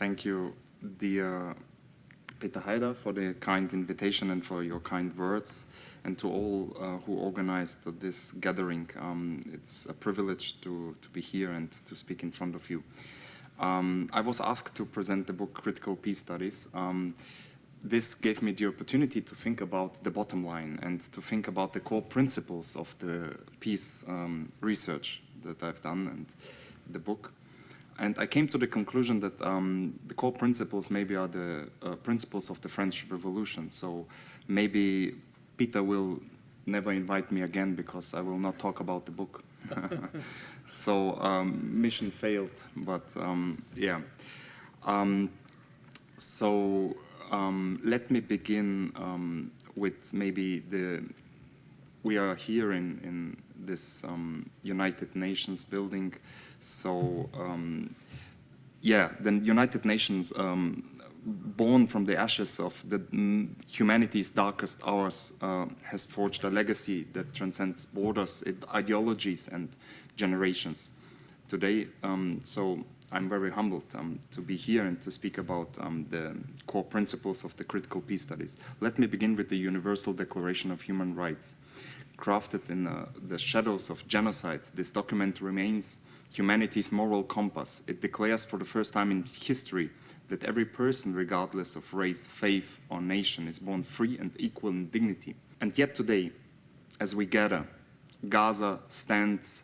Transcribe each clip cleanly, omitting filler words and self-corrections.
Thank you, dear Peter Haider, for the kind invitation and for your kind words, and to all who organized this gathering. It's a privilege to be here and to speak in front of you. I was asked to present the book Critical Peace Studies. This gave me the opportunity to think about the bottom line and to think about the core principles of the peace research that I've done and the book. And I came to the conclusion that the core principles maybe are the principles of the French Revolution. So maybe Peter will never invite me again because I will not talk about the book. So mission failed, but yeah. Let me begin with maybe we are here in this United Nations building. So yeah, the United Nations, born from the ashes of humanity's darkest hours, has forged a legacy that transcends borders, ideologies, and generations. Today, so I'm very humbled to be here and to speak about the core principles of the critical peace studies. Let me begin with the Universal Declaration of Human Rights. Crafted in the shadows of genocide, this document remains humanity's moral compass. It declares for the first time in history that every person, regardless of race, faith, or nation, is born free and equal in dignity. And yet today, as we gather, Gaza stands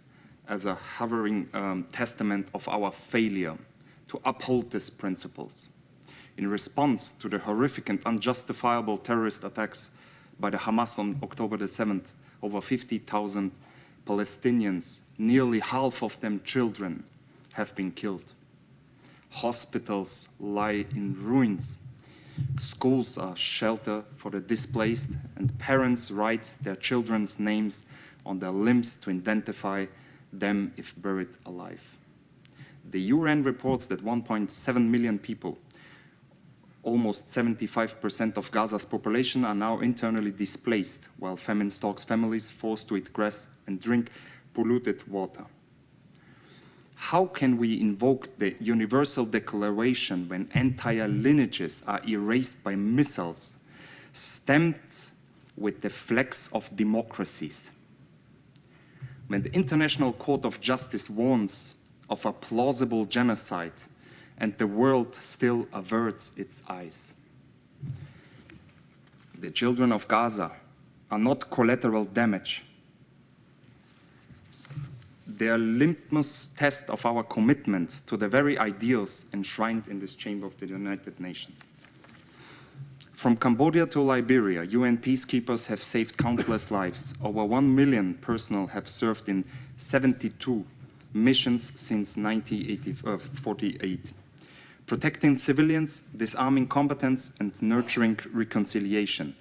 as a hovering testament of our failure to uphold these principles. In response to the horrific and unjustifiable terrorist attacks by the Hamas on October the 7th, over 50,000 Palestinians, nearly half of them children, have been killed. Hospitals lie in ruins. Schools are shelter for the displaced, and parents write their children's names on their limbs to identify them if buried alive. The UN reports that 1.7 million people, almost 75% of Gaza's population, are now internally displaced, while famine stalks families forced to eat grass and drink polluted water. How can we invoke the Universal Declaration when entire lineages are erased by missiles, stamped with the flags of democracies? When the International Court of Justice warns of a plausible genocide and the world still averts its eyes. The children of Gaza are not collateral damage. They are litmus test of our commitment to the very ideals enshrined in this chamber of the United Nations. From Cambodia to Liberia, UN peacekeepers have saved countless lives. Over 1 million personnel have served in 72 missions since 1948. Protecting civilians, disarming combatants, and nurturing reconciliation.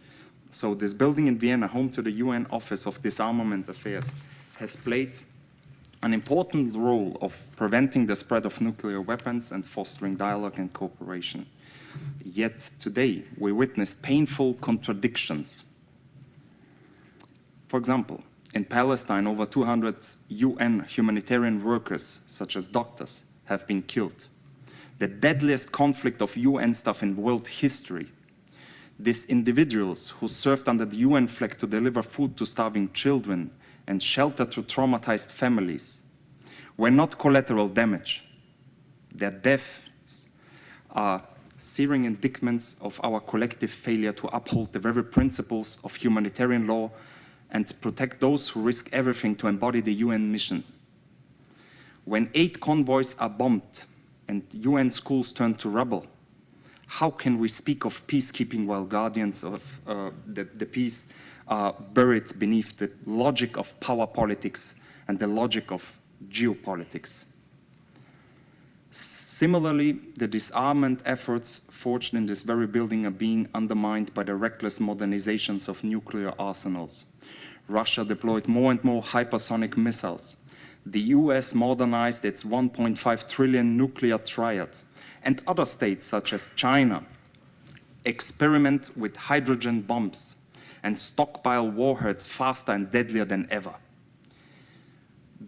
So this building in Vienna, home to the UN Office of Disarmament Affairs, has played an important role of preventing the spread of nuclear weapons and fostering dialogue and cooperation. Yet today, we witness painful contradictions. For example, in Palestine, over 200 UN humanitarian workers, such as doctors, have been killed. The deadliest conflict of UN staff in world history. These individuals who served under the UN flag to deliver food to starving children and shelter to traumatized families were not collateral damage. Their deaths are searing indictments of our collective failure to uphold the very principles of humanitarian law and protect those who risk everything to embody the UN mission. When aid convoys are bombed and UN schools turn to rubble, how can we speak of peacekeeping while guardians of the peace are buried beneath the logic of power politics and the logic of geopolitics? Similarly, the disarmament efforts forged in this very building are being undermined by the reckless modernizations of nuclear arsenals. Russia deployed more and more hypersonic missiles. The US modernized its 1.5 trillion nuclear triad, and other states such as China experiment with hydrogen bombs and stockpile warheads faster and deadlier than ever.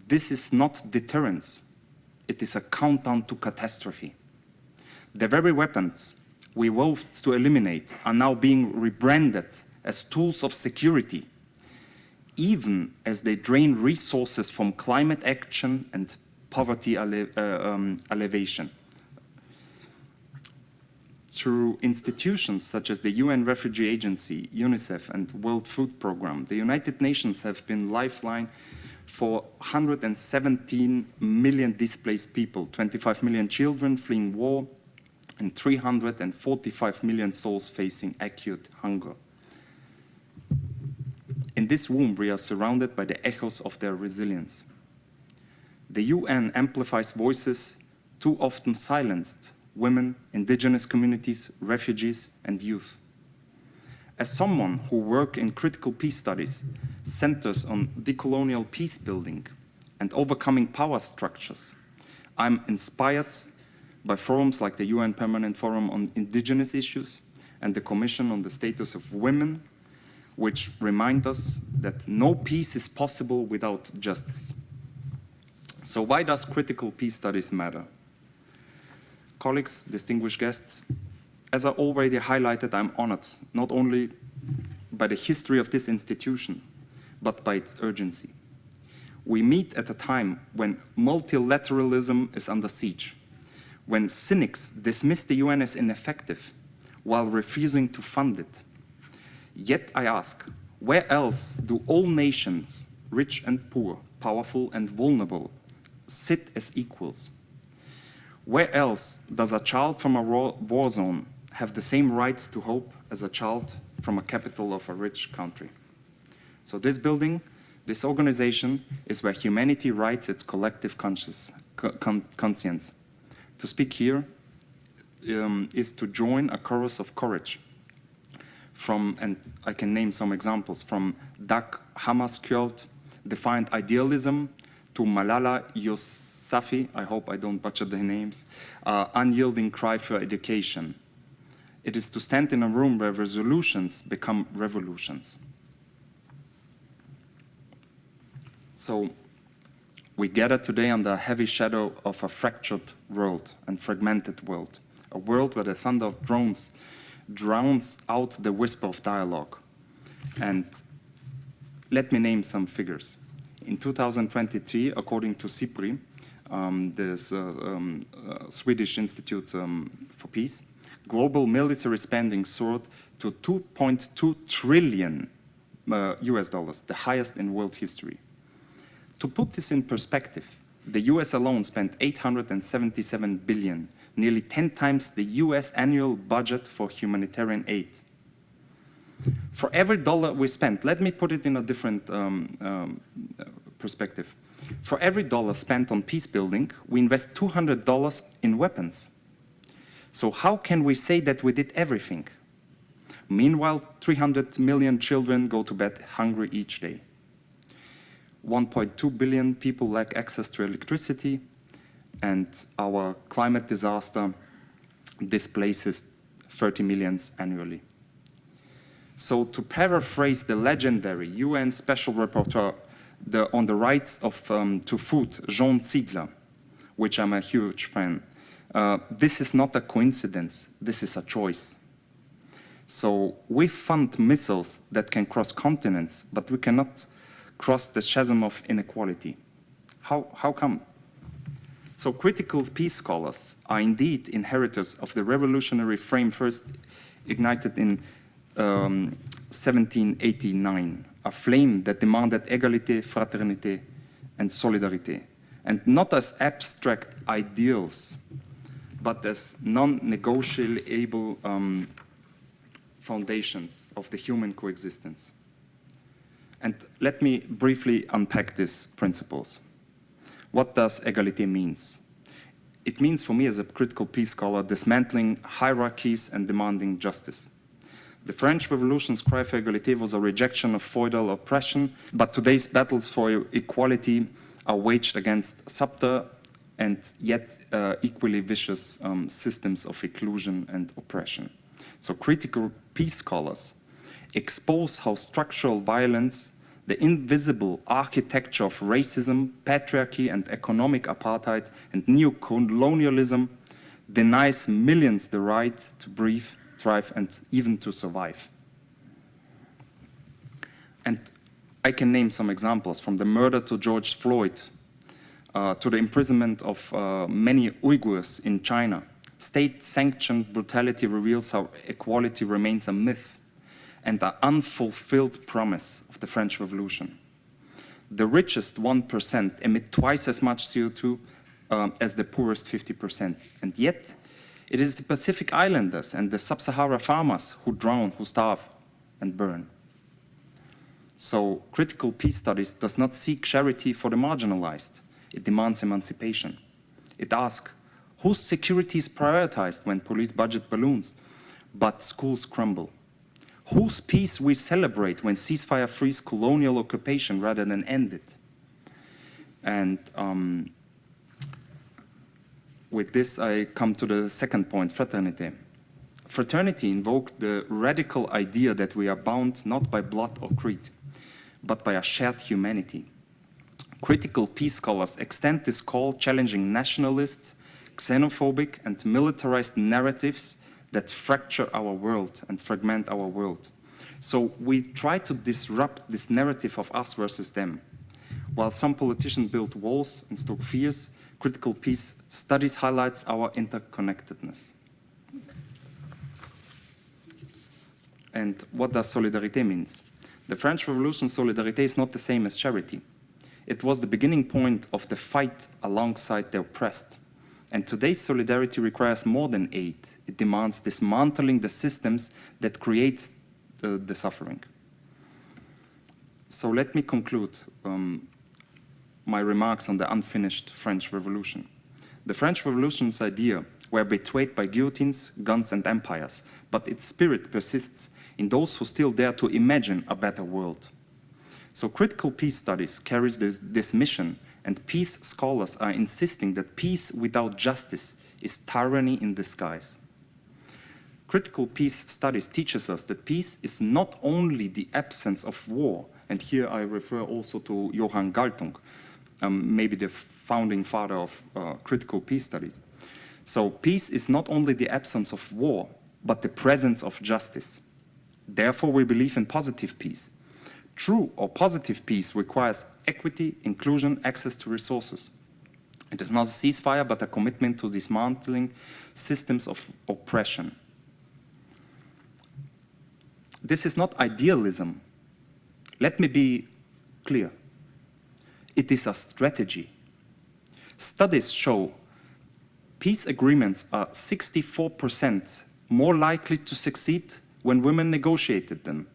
This is not deterrence. It is a countdown to catastrophe. The very weapons we vowed to eliminate are now being rebranded as tools of security, even as they drain resources from climate action and poverty alleviation. Through institutions such as the UN Refugee Agency, UNICEF, and World Food Programme, the United Nations have been lifeline for 117 million displaced people, 25 million children fleeing war, and 345 million souls facing acute hunger. In this womb, we are surrounded by the echoes of their resilience. The UN amplifies voices too often silenced: women, indigenous communities, refugees, and youth. As someone who works in critical peace studies, centers on decolonial peace building and overcoming power structures, I'm inspired by forums like the UN Permanent Forum on Indigenous Issues and the Commission on the Status of Women, which remind us that no peace is possible without justice. So why does critical peace studies matter? Colleagues, distinguished guests, as I already highlighted, I'm honored not only by the history of this institution, but by its urgency. We meet at a time when multilateralism is under siege, when cynics dismiss the UN as ineffective while refusing to fund it. Yet I ask, where else do all nations, rich and poor, powerful and vulnerable, sit as equals? Where else does a child from a war zone have the same right to hope as a child from a capital of a rich country? So this building, this organization, is where humanity writes its collective conscience. To speak here is to join a chorus of courage from, and I can name some examples, from Dag Hammarskjöld, Defiant Idealism, to Malala Yousafzai, I hope I don't butcher the names, Unyielding Cry for Education. It is to stand in a room where resolutions become revolutions. So we gather today under a heavy shadow of a fractured world and fragmented world, a world where the thunder of drones drowns out the whisper of dialogue. And let me name some figures. In 2023, according to SIPRI, the Swedish Institute for Peace, global military spending soared to 2.2 trillion US dollars, the highest in world history. To put this in perspective, the US alone spent 877 billion, nearly 10 times the US annual budget for humanitarian aid. For every dollar we spent, let me put it in a different perspective. For every dollar spent on peace building, we invest $200 in weapons. So how can we say that we did everything? Meanwhile, 300 million children go to bed hungry each day. 1.2 billion people lack access to electricity, and our climate disaster displaces 30 million annually. So to paraphrase the legendary UN Special Rapporteur on the rights of, to food, Jean Ziegler, which I'm a huge fan, this is not a coincidence, this is a choice. So we fund missiles that can cross continents, but we cannot cross the chasm of inequality. How come? So critical peace scholars are indeed inheritors of the revolutionary frame first ignited in 1789, a flame that demanded égalité, fraternité, and solidarité, and not as abstract ideals, but as non-negotiable foundations of the human coexistence. And let me briefly unpack these principles. What does égalité means? It means, for me as a critical peace scholar, dismantling hierarchies and demanding justice. The French Revolution's cry for égalité was a rejection of feudal oppression, but today's battles for equality are waged against subtle and yet equally vicious systems of exclusion and oppression. So critical peace scholars expose how structural violence, the invisible architecture of racism, patriarchy, and economic apartheid and neocolonialism denies millions the right to breathe, thrive, and even to survive. And I can name some examples, from the murder to George Floyd, to the imprisonment of many Uyghurs in China. State-sanctioned brutality reveals how equality remains a myth and an unfulfilled promise of the French Revolution. The richest 1% emit twice as much CO2 as the poorest 50%. And yet, it is the Pacific Islanders and the sub-Sahara farmers who drown, who starve, and burn. So, critical peace studies does not seek charity for the marginalized. It demands emancipation. It asks, whose security is prioritized when police budget balloons, but schools crumble? Whose peace we celebrate when ceasefire frees colonial occupation rather than end it? And with this, I come to the second point, fraternity. Fraternity invoked the radical idea that we are bound not by blood or creed, but by a shared humanity. Critical peace scholars extend this call, challenging nationalists, xenophobic and militarized narratives that fracture our world and fragment our world. So we try to disrupt this narrative of us versus them. While some politicians build walls and stoke fears, critical peace studies highlights our interconnectedness. And what does solidarité means? The French Revolution, solidarité is not the same as charity. It was the beginning point of the fight alongside the oppressed. And today's solidarity requires more than aid. It demands dismantling the systems that create the suffering. So let me conclude my remarks on the unfinished French Revolution. The French Revolution's idea were betrayed by guillotines, guns, and empires, but its spirit persists in those who still dare to imagine a better world. So critical peace studies carries this mission, and peace scholars are insisting that peace without justice is tyranny in disguise. Critical peace studies teaches us that peace is not only the absence of war, and here I refer also to Johann Galtung, maybe the founding father of critical peace studies. So peace is not only the absence of war, but the presence of justice. Therefore, we believe in positive peace. True or positive peace requires equity, inclusion, access to resources. It is not a ceasefire, but a commitment to dismantling systems of oppression. This is not idealism. Let me be clear. It is a strategy. Studies show peace agreements are 64% more likely to succeed when women negotiated them.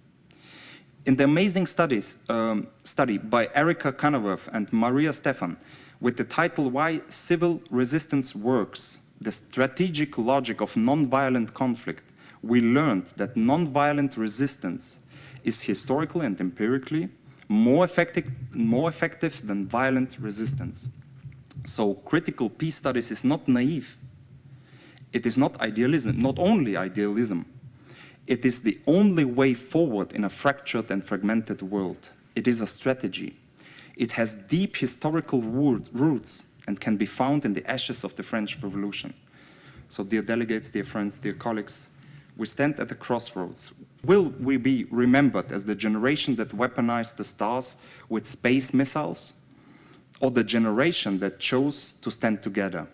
In the amazing study by Erika Canawerth and Maria Stephan, with the title Why Civil Resistance Works, the strategic logic of nonviolent conflict, we learned that nonviolent resistance is historically and empirically more effective than violent resistance. So critical peace studies is not naive. It is not idealism, not only idealism. It is the only way forward in a fractured and fragmented world. It is a strategy. It has deep historical roots and can be found in the ashes of the French Revolution. So dear delegates, dear friends, dear colleagues, we stand at a crossroads. Will we be remembered as the generation that weaponized the stars with space missiles, or the generation that chose to stand together?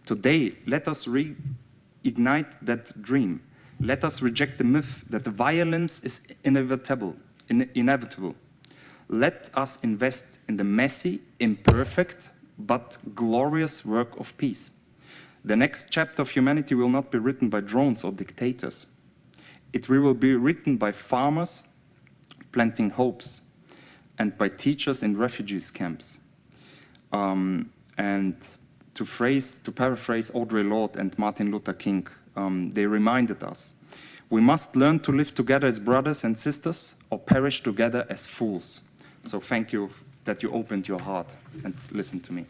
Today, let us reignite that dream. Let us reject the myth that violence is inevitable. Let us invest in the messy, imperfect, but glorious work of peace. The next chapter of humanity will not be written by drones or dictators. It will be written by farmers planting hopes and by teachers in refugees camps. And to paraphrase Audre Lorde and Martin Luther King, they reminded us, we must learn to live together as brothers and sisters or perish together as fools. So thank you that you opened your heart and listened to me.